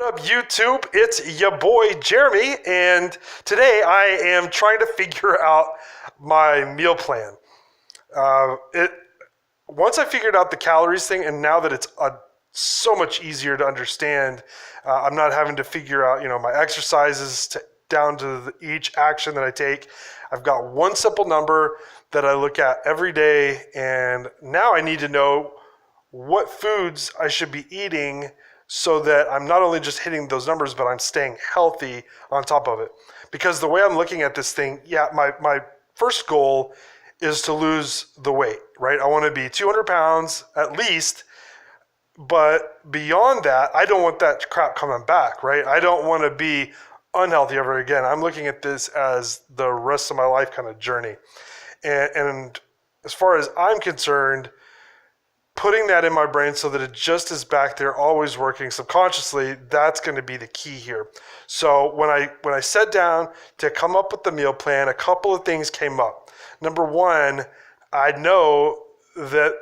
What up, YouTube? It's your boy Jeremy, and today I am trying to figure out my meal plan. It Once I figured out the calories thing, and now that it's so much easier to understand, I'm not having to figure out my exercises down to each action that I take. I've got one simple number that I look at every day, and now I need to know what foods I should be eating so that I'm not only just hitting those numbers, but I'm staying healthy on top of it. Because the way I'm looking at this thing, my first goal is to lose the weight, right? I want to be 200 pounds at least, but beyond that, I don't want that crap coming back, right? I don't want to be unhealthy ever again. I'm looking at this as the rest of my life kind of journey. And as far as I'm concerned, putting that in my brain so that it just is back there, always working subconsciously, that's going to be the key here. So when I sat down to come up with the meal plan, a couple of things came up. Number one, I know that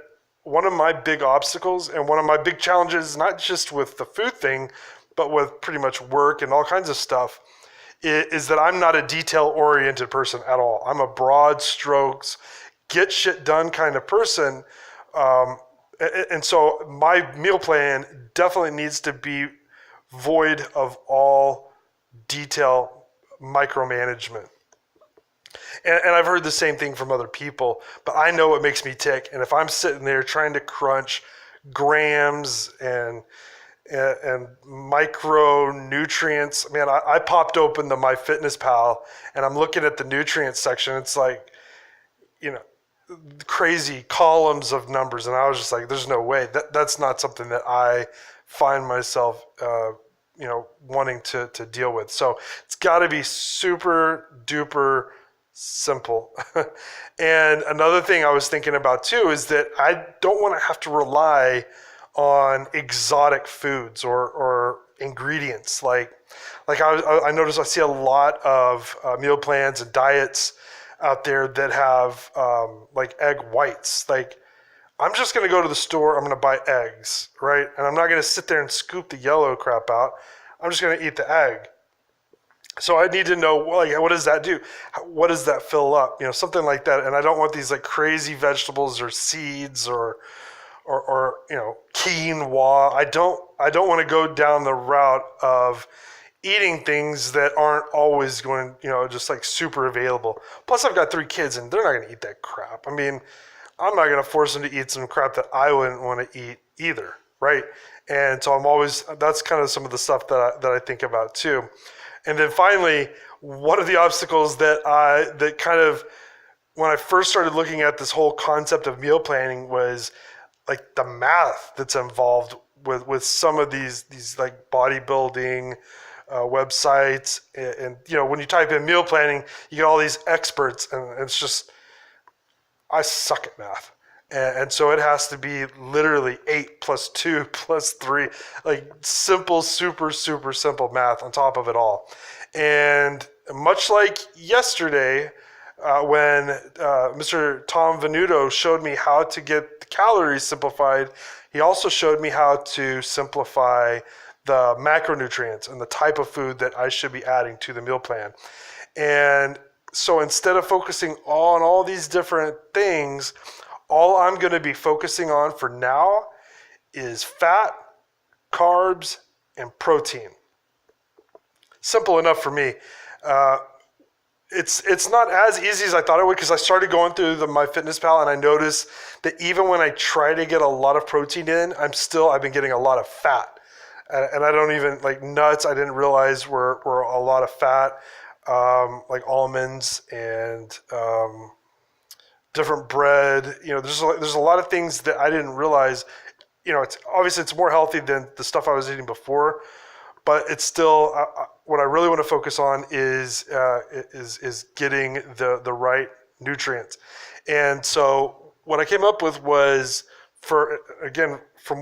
one of my big obstacles and one of my big challenges, not just with the food thing, but with pretty much work and all kinds of stuff, is that I'm not a detail-oriented person at all. I'm a broad strokes, get shit done kind of person. And so my meal plan definitely needs to be void of all detail micromanagement. And I've heard the same thing from other people, but I know what makes me tick. And if I'm sitting there trying to crunch grams and micronutrients, man, I popped open the MyFitnessPal and I'm looking at the nutrients section. It's like, crazy columns of numbers, and I was just like, there's no way that's not something that I find myself wanting to deal with. So it's got to be super duper simple. And another thing I was thinking about too is that I don't want to have to rely on exotic foods or ingredients. Like I notice I see a lot of meal plans and diets out there that have like egg whites. Like, I'm just going to go to the store, I'm going to buy eggs, right? And I'm not going to sit there and scoop the yellow crap out. I'm just going to eat the egg. So I need to know, like, what does that do? What does that fill up? Something like that. And I don't want these like crazy vegetables or seeds or quinoa. I don't want to go down the route of eating things that aren't always going, just like super available. Plus, I've got 3 kids and they're not going to eat that crap. I mean, I'm not going to force them to eat some crap that I wouldn't want to eat either, right? And so that's kind of some of the stuff that I think about too. And then finally, one of the obstacles that kind of, when I first started looking at this whole concept of meal planning, was like the math that's involved with some of these like bodybuilding websites, and when you type in meal planning, you get all these experts, and it's just, I suck at math, and so it has to be literally 8 plus 2 plus 3, like simple, super simple math on top of it all. And much like yesterday, when Mr. Tom Venuto showed me how to get the calories simplified, he also showed me how to simplify the macronutrients and the type of food that I should be adding to the meal plan. And so instead of focusing on all these different things, all I'm going to be focusing on for now is fat, carbs, and protein. Simple enough for me. It's not as easy as I thought it would, because I started going through MyFitnessPal and I noticed that even when I try to get a lot of protein in, I've been getting a lot of fat. And I don't even, like nuts, I didn't realize were a lot of fat, like almonds and different bread. There's a lot of things that I didn't realize. It's obviously it's more healthy than the stuff I was eating before, but it's still what I really want to focus on is getting the right nutrients. And so what I came up with was, from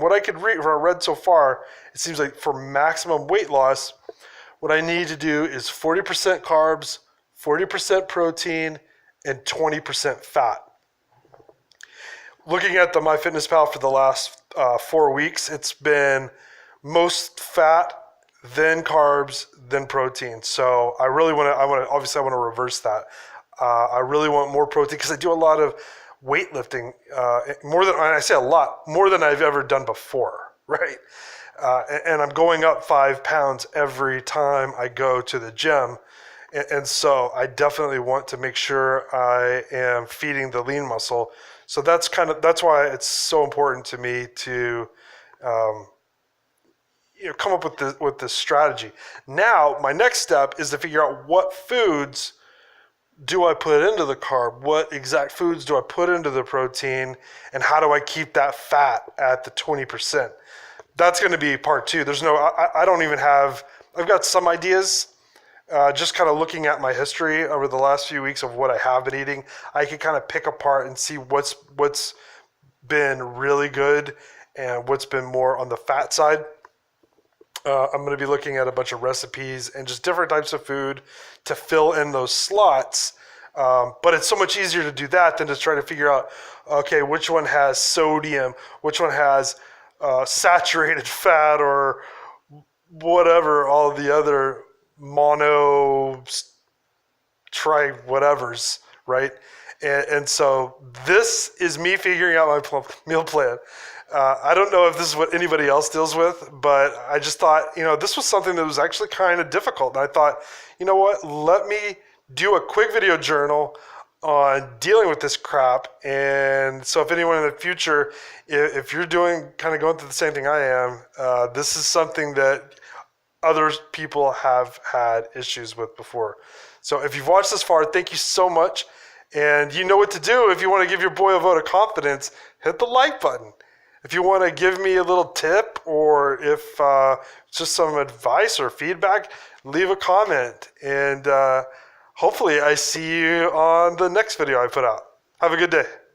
what I could read, or I read so far, it seems like for maximum weight loss, what I need to do is 40% carbs, 40% protein, and 20% fat. Looking at the MyFitnessPal for the last 4 weeks, it's been most fat then carbs, then protein. So I really want to, obviously I want to reverse that. I really want more protein because I do a lot of weightlifting, more than, and I say a lot, more than I've ever done before, right? And I'm going up 5 pounds every time I go to the gym. And so I definitely want to make sure I am feeding the lean muscle. So that's why it's so important to me to, come up with this strategy. Now, my next step is to figure out what foods do I put into the carb? What exact foods do I put into the protein? And how do I keep that fat at the 20%? That's going to be part 2. I don't even have, I've got some ideas, just kind of looking at my history over the last few weeks of what I have been eating. I can kind of pick apart and see what's been really good and what's been more on the fat side. I'm going to be looking at a bunch of recipes and just different types of food to fill in those slots. But it's so much easier to do that than to try to figure out, okay, which one has sodium, which one has saturated fat or whatever, all the other try whatevers, right? And so this is me figuring out my meal plan. I don't know if this is what anybody else deals with, but I just thought, this was something that was actually kind of difficult. And I thought, you know what, let me do a quick video journal on dealing with this crap. And so if anyone in the future, if you're going through the same thing I am, this is something that other people have had issues with before. So if you've watched this far, thank you so much. And you know what to do if you want to give your boy a vote of confidence, hit the like button. If you want to give me a little tip or if just some advice or feedback, leave a comment. And hopefully I see you on the next video I put out. Have a good day.